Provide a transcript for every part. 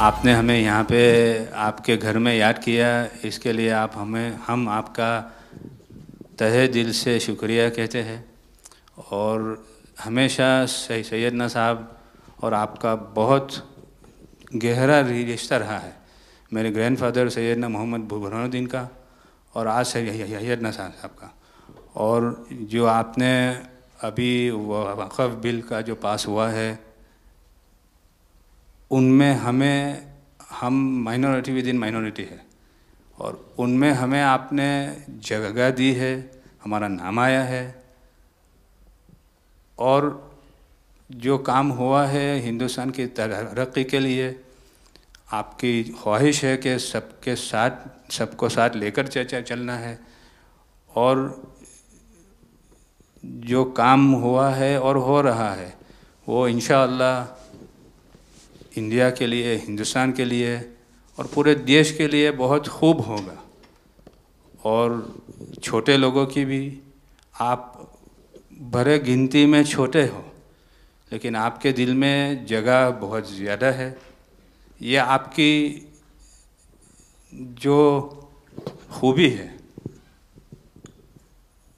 आपने हमें यहाँ पे आपके घर में याद किया, इसके लिए हम आपका तहे दिल से शुक्रिया कहते हैं। और हमेशा सैयदना साहब और आपका बहुत गहरा रिश्ता रहा है। मेरे ग्रैंडफादर सैयदना मोहम्मद बुरहानुद्दीन का और आज सैयदना साहब का। और जो आपने अभी वक़्फ़ बिल का जो पास हुआ है, उनमें हम माइनॉरिटी विद इन माइनॉरिटी है, और उनमें हमें आपने जगह दी है, हमारा नाम आया है। और जो काम हुआ है हिंदुस्तान की तरक्की के लिए, आपकी ख्वाहिश है कि सबको साथ लेकर चलना है। और जो काम हुआ है और हो रहा है वो इंशाअल्लाह इंडिया के लिए, हिंदुस्तान के लिए और पूरे देश के लिए बहुत खूब होगा। और छोटे लोगों की भी, आप भरे गिनती में छोटे हो लेकिन आपके दिल में जगह बहुत ज़्यादा है। ये आपकी जो खूबी है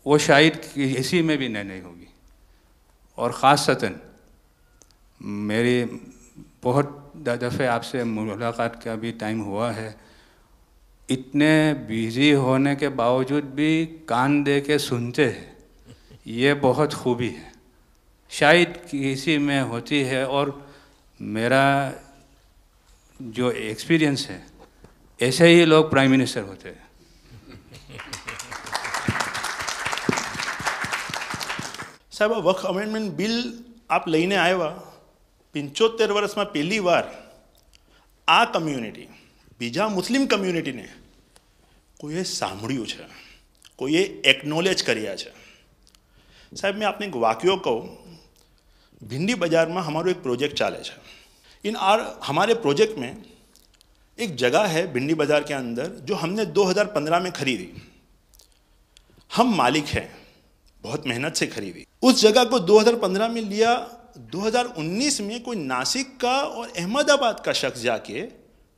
वो शायद किसी में भी नहीं होगी। और ख़ासतन मेरी बहुत दफ़े आपसे मुलाकात का भी टाइम हुआ है, इतने बिज़ी होने के बावजूद भी कान दे के सुनते हैं, ये बहुत खूबी है, शायद किसी में होती है। और मेरा जो एक्सपीरियंस है, ऐसे ही लोग प्राइम मिनिस्टर होते हैं। साहब, वक्फ अमेंडमेंट बिल आप લઈને આવ્યા 75 વર્ષમાં પહેલી વાર આ કમ્યુનિટી, બીજા મુસ્લિમ કમ્યુનિટીને કોઈએ સાંભળ્યું છે, કોઈએ એકનોલેજ કર્યા છે। સાહેબ, मैं आपने एक वाक्य कहूँ, भिंडी बाजार में हमारो एक प्रोजेक्ट चाले है। हमारे प्रोजेक्ट में एक जगह है भिंडी बाजार के अंदर जो हमने 2015 में खरीदी। हम मालिक हैं, बहुत मेहनत से खरीदी। उस जगह को 2015 में लिया, 2019 में कोई नासिक का और अहमदाबाद का शख्स जाके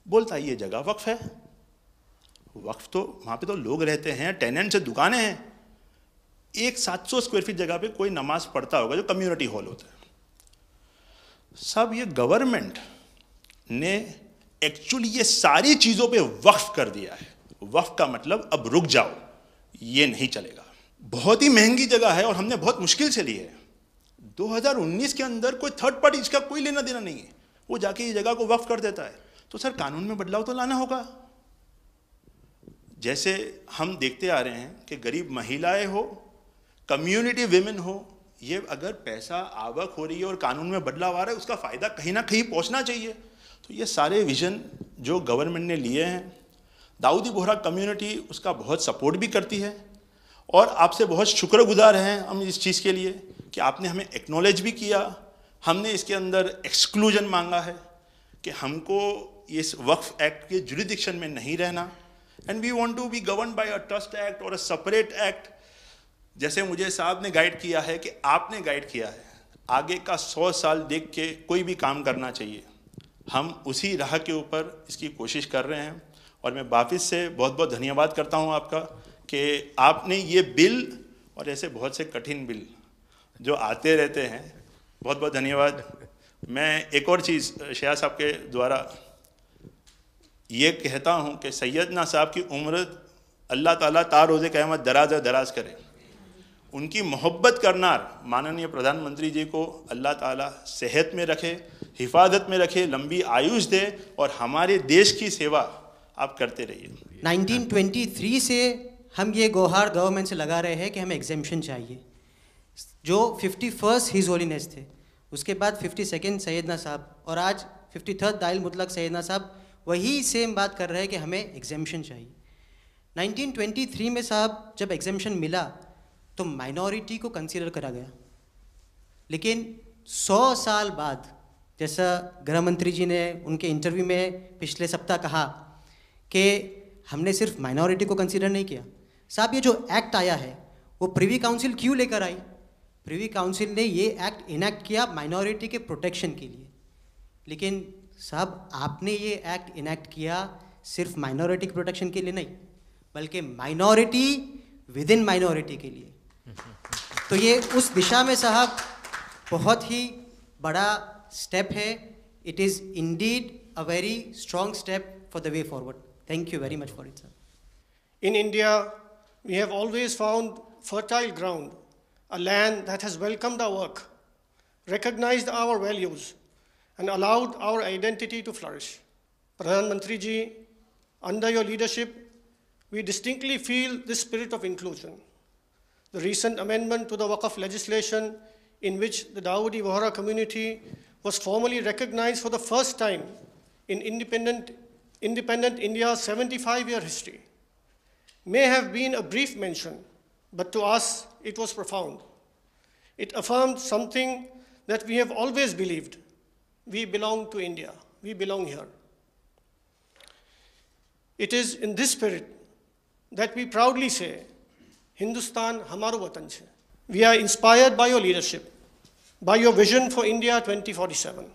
बोलता ये जगह वक्फ है। वक्फ तो वहाँ पे तो लोग रहते हैं, टेनेंट्स हैं, दुकानें हैं। एक 700 स्क्वायर फीट जगह पे कोई नमाज पढ़ता होगा जो कम्युनिटी हॉल होता है। सब ये गवर्नमेंट ने एक्चुअली ये सारी चीज़ों पे वक्फ कर दिया है। वक्फ का मतलब अब रुक जाओ, ये नहीं चलेगा। बहुत ही महंगी जगह है और हमने बहुत मुश्किल से ली है। 2019 के अंदर कोई थर्ड पार्टी, इसका कोई लेना देना नहीं है, वो जाके ये जगह को वक्फ कर देता है। तो सर, कानून में बदलाव तो लाना होगा। जैसे हम देखते आ रहे हैं कि गरीब महिलाएं हो, कम्युनिटी विमेन हो, ये अगर पैसा आवक हो रही है और कानून में बदलाव आ रहा है, उसका फ़ायदा कहीं ना कहीं पहुंचना चाहिए। तो ये सारे विजन जो गवर्नमेंट ने लिए हैं, दाऊदी बोहरा कम्युनिटी उसका बहुत सपोर्ट भी करती है। और आपसे बहुत शुक्रगुजार हैं हम इस चीज़ के लिए कि आपने हमें एक्नॉलेज भी किया। हमने इसके अंदर एक्सक्लूजन मांगा है कि हमको इस वक्फ एक्ट के जुरिडिक्शन में नहीं रहना, and we want to be govern by a trust act और अ सेपरेट एक्ट। जैसे मुझे साहब ने गाइड किया है कि आपने गाइड किया है, आगे का 100 साल देख के कोई भी काम करना चाहिए। हम उसी राह के ऊपर इसकी कोशिश कर रहे हैं। और मैं वापस से बहुत बहुत धन्यवाद करता हूं आपका कि आपने ये बिल और ऐसे बहुत से कठिन बिल जो आते रहते हैं, बहुत बहुत धन्यवाद। मैं एक और चीज़ शाह साहब के द्वारा ये कहता हूँ कि सैयदना साहब की उम्र अल्लाह ताला ता रोज़े क़यामत दराज करे। उनकी मोहब्बत करना माननीय प्रधानमंत्री जी को अल्लाह ताला सेहत में रखे, हिफाजत में रखे, लंबी आयुष दे और हमारे देश की सेवा आप करते रहिए। 1923 से हम ये गुहार गवर्नमेंट से लगा रहे हैं कि हमें एग्जेम्पशन चाहिए। जो 51st हिज होलीनेस थे, उसके बाद 52nd सैयदना साहब और आज 53rd दाइल मुतलक सैयदना साहब वही सेम बात कर रहे हैं कि हमें एग्जेम्पशन चाहिए। 1923 में साहब जब एग्जेम्पशन मिला तो माइनॉरिटी को कंसीडर करा गया, लेकिन 100 साल बाद, जैसा गृह मंत्री जी ने उनके इंटरव्यू में पिछले सप्ताह कहा कि हमने सिर्फ माइनॉरिटी को कंसीडर नहीं किया। साहब, ये जो एक्ट आया है वो प्रिवी काउंसिल क्यों लेकर आई? प्रिवी काउंसिल ने ये एक्ट इनैक्ट किया माइनॉरिटी के प्रोटेक्शन के लिए। लेकिन साहब आपने ये एक्ट इनैक्ट किया सिर्फ माइनॉरिटी की प्रोटेक्शन के लिए नहीं, बल्कि माइनॉरिटी विद इन माइनॉरिटी के लिए। तो ये उस दिशा में साहब बहुत ही बड़ा स्टेप है। It is indeed a very strong step for the way forward. Thank you very much for it sir. In India, we have always found fertile ground, a land that has welcomed our work, recognized our values, and allowed our identity to flourish. Pradhan Mantri ji, under your leadership, we distinctly feel this spirit of inclusion. The recent amendment to the Waqf legislation, in which the Dawoodi Bohra community was formally recognized for the first time in independent India's 75-year history, may have been a brief mention, but to us it was profound. It affirmed something that we have always believed. We belong to India. We belong here. It is in this spirit that we proudly say, Hindustan Hamaro Watan Chhe. We are inspired by your leadership, by your vision for India 2047,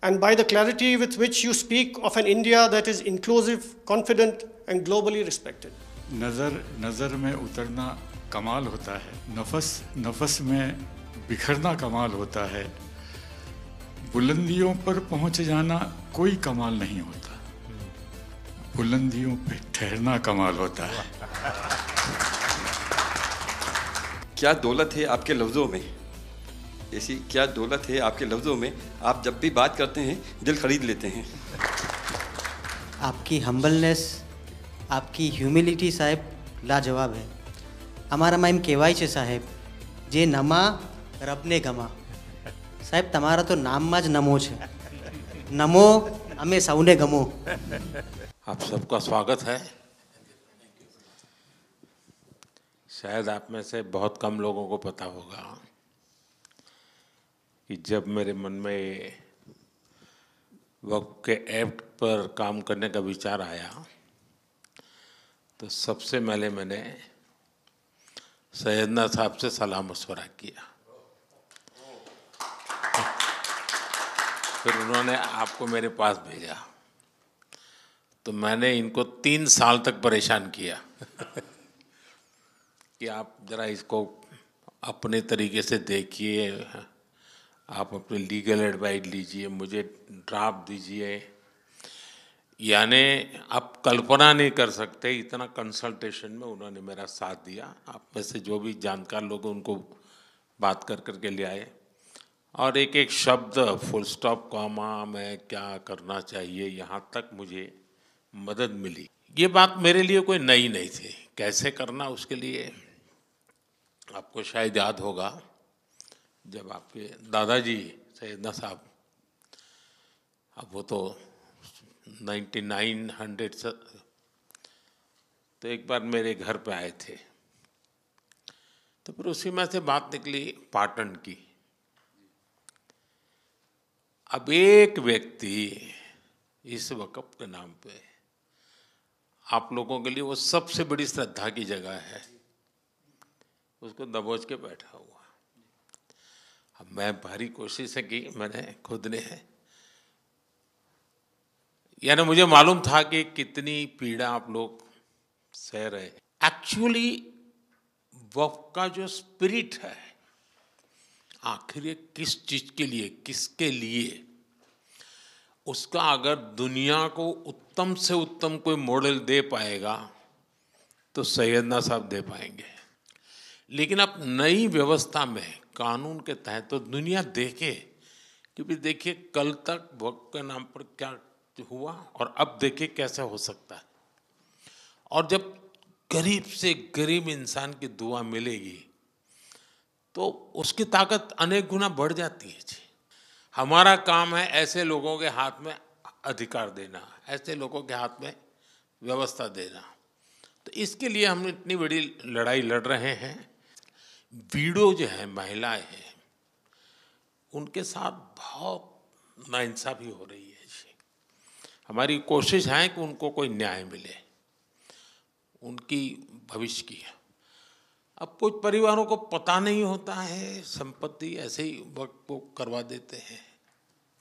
and by the clarity with which you speak of an India that is inclusive, confident, and globally respected. नज़र में उतरना कमाल होता है, नफस में बिखरना कमाल होता है, बुलंदियों पर पहुंच जाना कोई कमाल नहीं होता, बुलंदियों पे ठहरना कमाल होता है। क्या दौलत है आपके लफ्ज़ों में, ऐसी क्या दौलत है आपके लफ्ज़ों में, आप जब भी बात करते हैं दिल खरीद लेते हैं। आपकी हम्बलनेस, आपकी ह्यूमिलिटी साहेब लाजवाब है। हमारा माइम केवाई छे साहेब जे नमा रबने गमा। साहेब तमारा तो नाम माज नमो छे, नमो हमें सौने गमो। आप सबका स्वागत है। शायद आप में से बहुत कम लोगों को पता होगा कि जब मेरे मन में वक्फ के एक्ट पर काम करने का विचार आया तो सबसे पहले मैंने सैयदना साहब से सलाह मशवरा किया, फिर उन्होंने आपको मेरे पास भेजा, तो मैंने इनको 3 साल तक परेशान किया कि आप ज़रा इसको अपने तरीके से देखिए, आप अपनी लीगल एडवाइस लीजिए, मुझे ड्राफ्ट दीजिए। यानी आप कल्पना नहीं कर सकते इतना कंसल्टेशन में उन्होंने मेरा साथ दिया। आप में से जो भी जानकार लोग उनको बात कर कर के ले आए, और एक एक शब्द फुल स्टॉप कॉमा में क्या करना चाहिए यहाँ तक मुझे मदद मिली। ये बात मेरे लिए कोई नई नहीं थी, कैसे करना उसके लिए आपको शायद याद होगा जब आपके दादाजी सैयदना साहब, अब वो तो 1900 से, तो एक बार मेरे घर पे आए थे, तो फिर उसी में से बात निकली पाटन की। अब एक व्यक्ति इस वक़्फ़ के नाम पे आप लोगों के लिए वो सबसे बड़ी श्रद्धा की जगह है, उसको दबोच के बैठा हुआ। अब मैं भारी कोशिश की मैंने खुद ने, यानी मुझे मालूम था कि कितनी पीड़ा आप लोग सह रहे। एक्चुअली वक्फ का जो स्पिरिट है, आखिर ये किस चीज़ के लिए, किसके लिए, उसका अगर दुनिया को उत्तम से उत्तम कोई मॉडल दे पाएगा तो सैयदना साहब दे पाएंगे। लेकिन अब नई व्यवस्था में कानून के तहत तो दुनिया देखे कि भी देखिए कल तक वक्फ के नाम पर क्या हुआ और अब देखिए कैसे हो सकता है। और जब गरीब से गरीब इंसान की दुआ मिलेगी तो उसकी ताकत अनेक गुना बढ़ जाती है जी। हमारा काम है ऐसे लोगों के हाथ में अधिकार देना, ऐसे लोगों के हाथ में व्यवस्था देना। तो इसके लिए हम इतनी बड़ी लड़ाई लड़ रहे हैं। वीडो जो है, महिलाएं हैं, उनके साथ बहुत नाइंसाफ़ी हो रही है जी। हमारी कोशिश है कि उनको कोई न्याय मिले, उनकी भविष्य की। अब कुछ परिवारों को पता नहीं होता है, संपत्ति ऐसे ही वक्त को करवा देते हैं,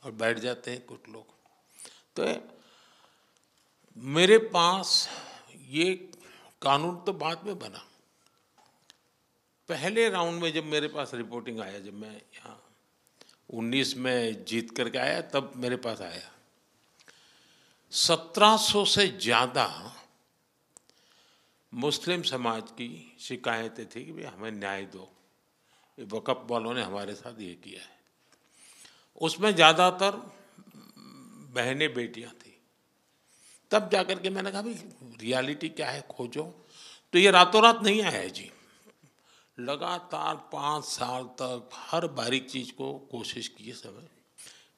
और बैठ जाते हैं कुछ लोग। तो मेरे पास ये कानून तो बाद में बना, पहले राउंड में जब मेरे पास रिपोर्टिंग आया, जब मैं यहाँ 19 में जीत करके आया, तब मेरे पास आया 1700 से ज़्यादा मुस्लिम समाज की शिकायतें थी कि भाई हमें न्याय दो, ये वक़्फ़ वालों ने हमारे साथ ये किया है। उसमें ज़्यादातर बहनें बेटियां थी। तब जाकर के मैंने कहा भाई रियलिटी क्या है खोजो। तो ये रातों रात नहीं आया है जी, लगातार 5 साल तक हर बारीक चीज़ को कोशिश की समय।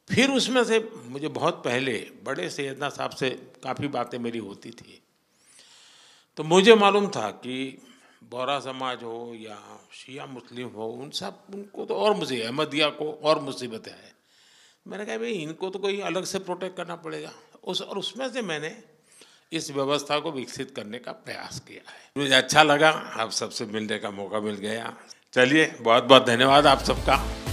फिर उसमें से मुझे बहुत पहले बड़े सैयदना साहब से काफ़ी बातें मेरी होती थी, तो मुझे मालूम था कि बोहरा समाज हो या शिया मुस्लिम हो, उनको तो और मुझे अहमदिया को और मुसीबत है। मैंने कहा भाई इनको तो कोई अलग से प्रोटेक्ट करना पड़ेगा। और उसमें से मैंने इस व्यवस्था को विकसित करने का प्रयास किया है। मुझे अच्छा लगा, आप सबसे मिलने का मौका मिल गया। चलिए, बहुत बहुत धन्यवाद आप सबका।